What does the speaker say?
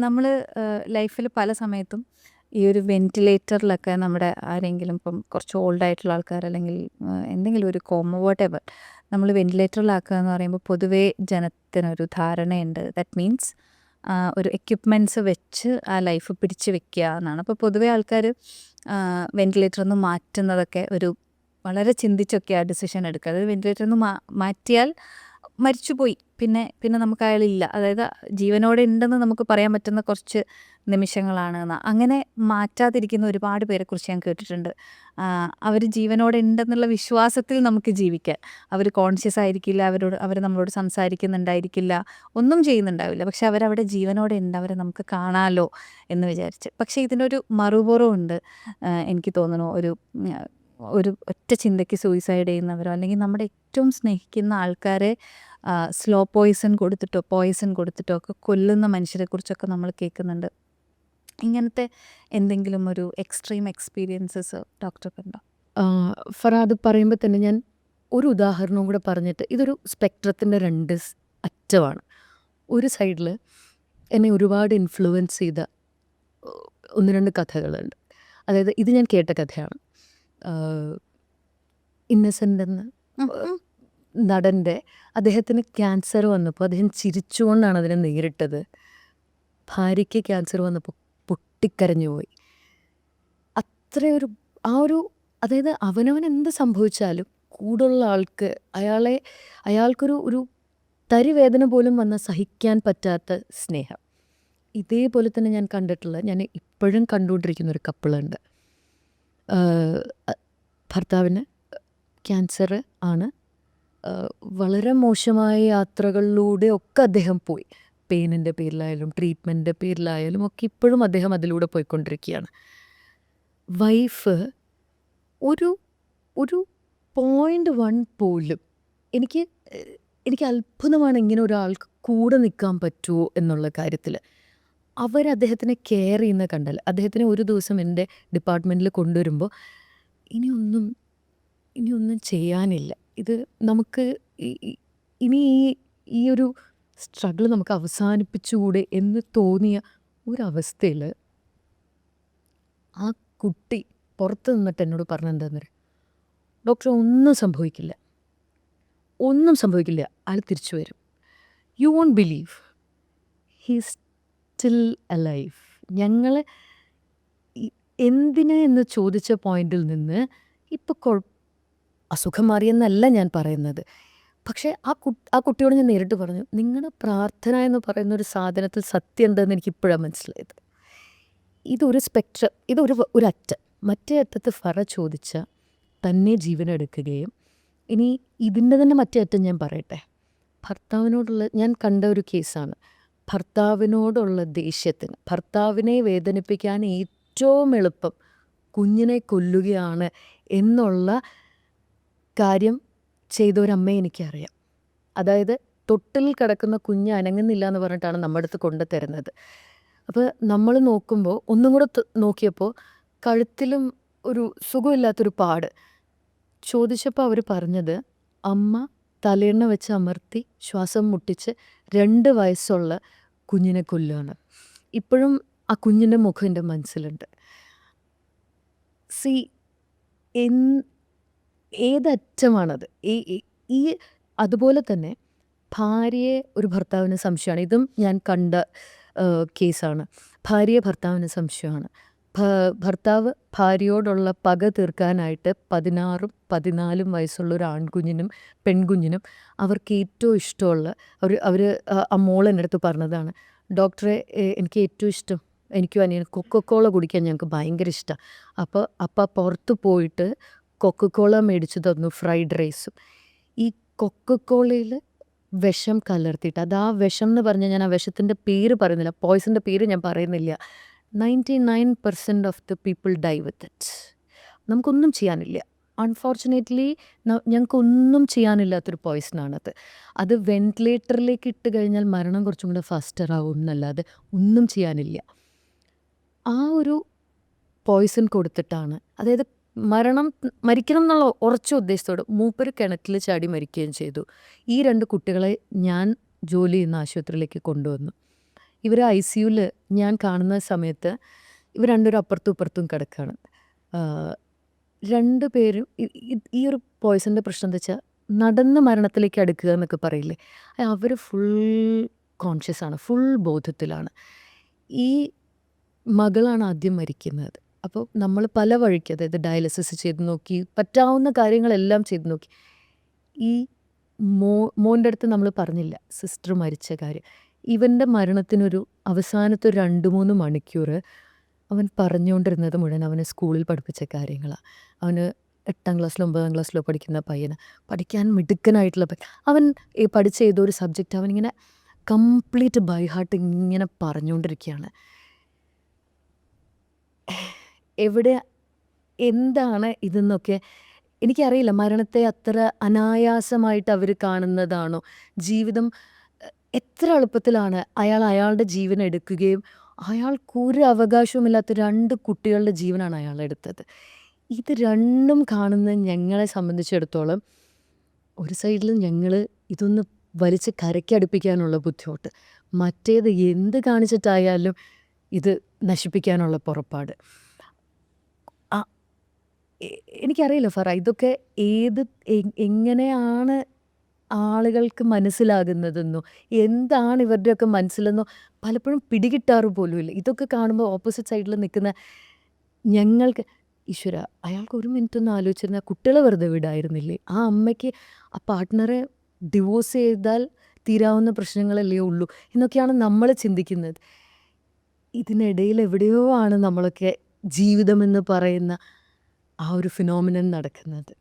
നമ്മൾ ലൈഫിൽ പല സമയത്തും ഈ ഒരു വെന്റിലേറ്ററിലൊക്കെ നമ്മുടെ ആരെങ്കിലും ഇപ്പം കുറച്ച് ഓൾഡ് ആയിട്ടുള്ള ആൾക്കാർ അല്ലെങ്കിൽ എന്തെങ്കിലും ഒരു കോമ വോട്ടെവർ നമ്മൾ വെന്റിലേറ്ററിലാക്കുക എന്ന് പറയുമ്പോൾ പൊതുവേ ജനത്തിനൊരു ധാരണയുണ്ട്. ദാറ്റ് മീൻസ് ഒരു എക്യുപ്മെൻറ്റ്സ് വെച്ച് ആ ലൈഫ് പിടിച്ച് വെക്കുക എന്നാണ്. അപ്പോൾ പൊതുവേ ആൾക്കാർ വെന്റിലേറ്ററിൽ നിന്ന് മാറ്റുന്നതൊക്കെ ഒരു വളരെ ചിന്തിച്ചൊക്കെ ആ ഡിസിഷൻ എടുക്കുക. അതായത് വെന്റിലേറ്ററിൽ നിന്ന് മാറ്റിയാൽ മരിച്ചുപോയി, പിന്നെ പിന്നെ നമുക്ക് അയാളില്ല, അതായത് ജീവനോടെ ഉണ്ടെന്ന് നമുക്ക് പറയാൻ പറ്റുന്ന കുറച്ച് നിമിഷങ്ങളാണ് എന്ന്. അങ്ങനെ മാറ്റാതിരിക്കുന്ന ഒരുപാട് പേരെക്കുറിച്ച് ഞാൻ കേട്ടിട്ടുണ്ട്. അവർ ജീവനോടെ ഉണ്ടെന്നുള്ള വിശ്വാസത്തിൽ നമുക്ക് ജീവിക്കാൻ. അവർ കോൺഷ്യസ് ആയിരിക്കില്ല, അവർ നമ്മളോട് സംസാരിക്കുന്നുണ്ടായിരിക്കില്ല, ഒന്നും ചെയ്യുന്നുണ്ടാവില്ല, പക്ഷെ അവരവിടെ ജീവനോടെ ഉണ്ട്, അവരെ നമുക്ക് കാണാമല്ലോ എന്ന് വിചാരിച്ച്. പക്ഷേ ഇതിനൊരു മറുപുറമുണ്ട്. എനിക്ക് തോന്നുന്നു ഒരു ഒറ്റ ചിന്തയ്ക്ക് സൂയിസൈഡ് ചെയ്യുന്നവരോ അല്ലെങ്കിൽ നമ്മുടെ ഏറ്റവും സ്നേഹിക്കുന്ന ആൾക്കാരെ സ്ലോ പോയിസൺ കൊടുത്തിട്ടോ ഒക്കെ കൊല്ലുന്ന മനുഷ്യരെക്കുറിച്ചൊക്കെ നമ്മൾ കേൾക്കുന്നുണ്ട്. ഇങ്ങനത്തെ എന്തെങ്കിലും ഒരു എക്സ്ട്രീം എക്സ്പീരിയൻസസ് ഡോക്ടർക്കുണ്ടോ? ഫറാദ് പറയുമ്പോൾ തന്നെ ഞാൻ ഒരു ഉദാഹരണവും കൂടെ പറഞ്ഞിട്ട്, ഇതൊരു സ്പെക്ട്രത്തിൻ്റെ രണ്ട് അറ്റമാണ്. ഒരു സൈഡിൽ എന്നെ ഒരുപാട് ഇൻഫ്ലുവൻസ് ചെയ്ത ഒന്ന് രണ്ട് കഥകളുണ്ട്. അതായത് ഇത് ഞാൻ കേട്ട കഥയാണ്. ഇന്നസെൻ്റ് എന്ന നടൻ്റെ, അദ്ദേഹത്തിന് ക്യാൻസർ വന്നപ്പോൾ അദ്ദേഹം ചിരിച്ചുകൊണ്ടാണ് അതിനെ നേരിട്ടത്. ഭാര്യയ്ക്ക് ക്യാൻസർ വന്നപ്പോൾ പൊട്ടിക്കരഞ്ഞു പോയി. അത്രയൊരു അതായത് അവനവൻ എന്ത് സംഭവിച്ചാലും കൂടുള്ള ആൾക്ക് അയാൾക്കൊരു തരി വേദന പോലും വന്നാൽ സഹിക്കാൻ പറ്റാത്ത സ്നേഹം. ഇതേപോലെ തന്നെ ഞാൻ ഇപ്പോഴും കണ്ടുകൊണ്ടിരിക്കുന്ന ഒരു കപ്പിളുണ്ട്. ഭർത്താവിന് ക്യാൻസർ ആണ്. വളരെ മോശമായ യാത്രകളിലൂടെ ഒക്കെ അദ്ദേഹം പോയി. പെയിനിൻ്റെ പേരിലായാലും ട്രീറ്റ്മെൻറ്റിൻ്റെ പേരിലായാലും ഒക്കെ ഇപ്പോഴും അദ്ദേഹം അതിലൂടെ പോയിക്കൊണ്ടിരിക്കുകയാണ്. വൈഫ് ഒരു 0.1 പോലും എനിക്ക് അത്ഭുതമാണ് ഇങ്ങനെ ഒരാൾക്ക് കൂടെ നിൽക്കാൻ പറ്റുമോ എന്നുള്ള കാര്യത്തിൽ. അദ്ദേഹത്തിനെ കെയർ ചെയ്യുന്ന കണ്ടാൽ, അദ്ദേഹത്തിനെ ഒരു ദിവസം എൻ്റെ ഡിപ്പാർട്ട്മെൻറ്റിൽ കൊണ്ടുവരുമ്പോൾ ഇനിയൊന്നും ചെയ്യാനില്ല, ഇത് നമുക്ക് ഇനി ഈ ഒരു സ്ട്രഗിൾ നമുക്ക് അവസാനിപ്പിച്ചുകൂടെ എന്ന് തോന്നിയ ഒരവസ്ഥയിൽ ആ കുട്ടി പുറത്ത് നിന്നിട്ട് എന്നോട് പറഞ്ഞെന്താന്ന്, ഡോക്ടർ ഒന്നും സംഭവിക്കില്ല, അയാൾ തിരിച്ചു വരും. You won't believe, he's still alive. ഞങ്ങൾ എന്തിന് എന്ന് ചോദിച്ച പോയിന്റിൽ നിന്ന് ഇപ്പോൾ അസുഖം മാറിയെന്നല്ല ഞാൻ പറയുന്നത്, പക്ഷേ ആ കുട്ടിയോട് ഞാൻ നേരിട്ട് പറഞ്ഞു, നിങ്ങളുടെ പ്രാർത്ഥന എന്ന് പറയുന്ന ഒരു സാധനത്തിൽ സത്യം ഉണ്ടെന്ന് എനിക്കിപ്പോഴാണ് മനസ്സിലായത്. ഇതൊരു സ്പെക്ട്രം, ഒരു അറ്റം. മറ്റേ അറ്റത്ത് ഫറ ചോദിച്ച തന്നെ ജീവനെടുക്കുകയും, ഇനി ഇതിൻ്റെ തന്നെ മറ്റേ അറ്റം ഞാൻ പറയട്ടെ. ഞാൻ കണ്ട ഒരു കേസാണ്. ഭർത്താവിനോടുള്ള ദേഷ്യത്തിന്, ഭർത്താവിനെ വേദനിപ്പിക്കാൻ ഏറ്റവും എളുപ്പം കുഞ്ഞിനെ കൊല്ലുകയാണ് എന്നുള്ള കാര്യം ചെയ്ത ഒരമ്മയെ എനിക്കറിയാം. അതായത് തൊട്ടിൽ കിടക്കുന്ന കുഞ്ഞ് അനങ്ങുന്നില്ല എന്ന് പറഞ്ഞിട്ടാണ് നമ്മുടെ അടുത്ത് കൊണ്ടു തരുന്നത്. അപ്പോൾ നമ്മൾ നോക്കുമ്പോൾ ഒന്നും കൂടെ നോക്കിയപ്പോൾ കഴുത്തിലും ഒരു സുഖമില്ലാത്തൊരു പാട്. ചോദിച്ചപ്പോൾ അവർ പറഞ്ഞത്, അമ്മ തലയെണ്ണ വെച്ച് അമർത്തി ശ്വാസം മുട്ടിച്ച് 2 വയസ്സുള്ള കുഞ്ഞിനെ കൊല്ലുകയാണ്. ഇപ്പോഴും ആ കുഞ്ഞിൻ്റെ മുഖം എൻ്റെ മനസ്സിലുണ്ട്. ഏതറ്റമാണത്? ഈ അതുപോലെ തന്നെ ഭാര്യയെ ഒരു ഭർത്താവിന് സംശയമാണ്. ഇതും ഞാൻ കണ്ട കേസാണ്. ഭാര്യയെ ഭർത്താവിന് സംശയമാണ്. ഭർത്താവ് ഭാര്യയോടുള്ള പക തീർക്കാനായിട്ട് 16ഉം 14ഉം വയസ്സുള്ള ഒരു ആൺകുഞ്ഞിനും പെൺകുഞ്ഞിനും അവർക്ക് ഏറ്റവും ഇഷ്ടമുള്ള അവർ ആ മോൾ എൻ്റെ അടുത്ത് പറഞ്ഞതാണ്, ഡോക്ടറെ എനിക്ക് ഏറ്റവും ഇഷ്ടം, എനിക്കും അനിയനും കൊക്കക്കോള കുടിക്കാൻ ഞങ്ങൾക്ക് ഭയങ്കര ഇഷ്ടമാണ്. അപ്പോൾ പുറത്ത് പോയിട്ട് കൊക്കക്കോള മേടിച്ച് തന്നു, ഫ്രൈഡ് റൈസും. ഈ കൊക്കക്കോളയിൽ വിഷം കലർത്തിയിട്ട്, അത് ആ വിഷം എന്ന് പറഞ്ഞാൽ ഞാൻ ആ വിഷത്തിൻ്റെ പേര് പറയുന്നില്ല, പോയ്സൻ്റെ പേര് ഞാൻ പറയുന്നില്ല. 99% of the people dye with it. നമുക്കൊന്നും ചെയ്യാനില്ല. അൺഫോർച്ചുനേറ്റ്ലി ഞങ്ങൾക്കൊന്നും ചെയ്യാനില്ലാത്തൊരു പോയ്സണാണത്. അത് വെന്റിലേറ്ററിലേക്ക് ഇട്ട് കഴിഞ്ഞാൽ മരണം കുറച്ചും കൂടെ ഫാസ്റ്റർ ആവും എന്നല്ലാതെ ഒന്നും ചെയ്യാനില്ല. ആ ഒരു പോയ്സൺ കൊടുത്തിട്ടാണ്, അതായത് മരിക്കണം എന്നുള്ള ഉറച്ച ഉദ്ദേശത്തോടെ മൂപ്പര് കിണറ്റിൽ ചാടി മരിക്കുകയും ചെയ്തു. ഈ 2 കുട്ടികളെ ഞാൻ ജോലി ചെയ്യുന്ന ആശുപത്രിയിലേക്ക് കൊണ്ടുവന്നു. ഇവർ ICUവിൽ ഞാൻ കാണുന്ന സമയത്ത് ഇവർ രണ്ടുപേരും അപ്പുറത്തും ഇപ്പുറത്തും കിടക്കുകയാണ്. 2 പേരും ഈ ഒരു പോയ്സൻ്റെ പ്രശ്നം എന്താ വെച്ചാൽ നടന്ന് മരണത്തിലേക്ക് അടുക്കുക എന്നൊക്കെ പറയില്ലേ, അവർ ഫുൾ കോൺഷ്യസ് ആണ്, ഫുൾ ബോധത്തിലാണ്. ഈ മകളാണ് ആദ്യം മരിക്കുന്നത്. അപ്പോൾ നമ്മൾ പല വഴിക്ക്, അതായത് ഡയാലിസിസ് ചെയ്ത് നോക്കി, പറ്റാവുന്ന കാര്യങ്ങളെല്ലാം ചെയ്ത് നോക്കി. ഈ മോൻ്റെ അടുത്ത് നമ്മൾ പറഞ്ഞില്ല സിസ്റ്റർ മരിച്ച കാര്യം. ഇവൻ്റെ മരണത്തിനൊരു അവസാനത്തെ 2-3 മണിക്കൂർ അവൻ പറഞ്ഞുകൊണ്ടിരുന്നത് മുഴുവൻ അവനെ സ്കൂളിൽ പഠിപ്പിച്ച കാര്യങ്ങളാണ്. അവന് 8ാം ക്ലാസ്സിലോ 9ാം ക്ലാസ്സിലോ പഠിക്കുന്ന പയ്യന്, പഠിക്കാൻ മിടുക്കനായിട്ടുള്ള അവൻ പഠിച്ച ഏതോ ഒരു സബ്ജക്റ്റ് അവനിങ്ങനെ കംപ്ലീറ്റ് ബൈ ഹാർട്ട് ഇങ്ങനെ പറഞ്ഞുകൊണ്ടിരിക്കുകയാണ്. എവിടെ എന്താണ് ഇതെന്നൊക്കെ എനിക്കറിയില്ല. മരണത്തെ അത്ര അനായാസമായിട്ട് അവർ കാണുന്നതാണോ? ജീവിതം എത്ര എളുപ്പത്തിലാണ് അയാളുടെ ജീവൻ എടുക്കുകയും അയാൾക്കൊരു അവകാശവുമില്ലാത്ത 2 കുട്ടികളുടെ ജീവനാണ് അയാൾ എടുത്തത്. ഇത് രണ്ടും കാണുന്ന ഞങ്ങളെ സംബന്ധിച്ചിടത്തോളം ഒരു സൈഡിൽ ഞങ്ങൾ ഇതൊന്ന് വലിച്ച് കരയ്ക്കടുപ്പിക്കാനുള്ള ബുദ്ധിമുട്ട്, മറ്റേത് എന്ത് കാണിച്ചിട്ടായാലും ഇത് നശിപ്പിക്കാനുള്ള പുറപ്പാട്. എനിക്കറിയില്ല ഫറ, ഇതൊക്കെ എങ്ങനെയാണ് ആളുകൾക്ക് മനസ്സിലാകുന്നതെന്നോ എന്താണ് ഇവരുടെയൊക്കെ മനസ്സിലെന്നോ പലപ്പോഴും പിടികിട്ടാറ് പോലുമില്ല. ഇതൊക്കെ കാണുമ്പോൾ ഓപ്പോസിറ്റ് സൈഡിൽ നിൽക്കുന്ന ഞങ്ങൾക്ക് ഈശ്വര, അയാൾക്ക് 1 മിനിറ്റ് ഒന്ന് ആലോചിച്ചിരുന്നാൽ കുട്ടികളെ വെറുതെ വിടായിരുന്നില്ലേ? ആ അമ്മയ്ക്ക് ആ പാർട്ട്ണറെ ഡിവോഴ്സ് ചെയ്താൽ തീരാവുന്ന പ്രശ്നങ്ങളല്ലേ ഉള്ളൂ എന്നൊക്കെയാണ് നമ്മൾ ചിന്തിക്കുന്നത്. ഇതിനിടയിൽ എവിടെയോ ആണ് നമ്മളൊക്കെ ജീവിതമെന്ന് പറയുന്ന ആ ഒരു ഫിനോമിനൻ നടക്കുന്നത്.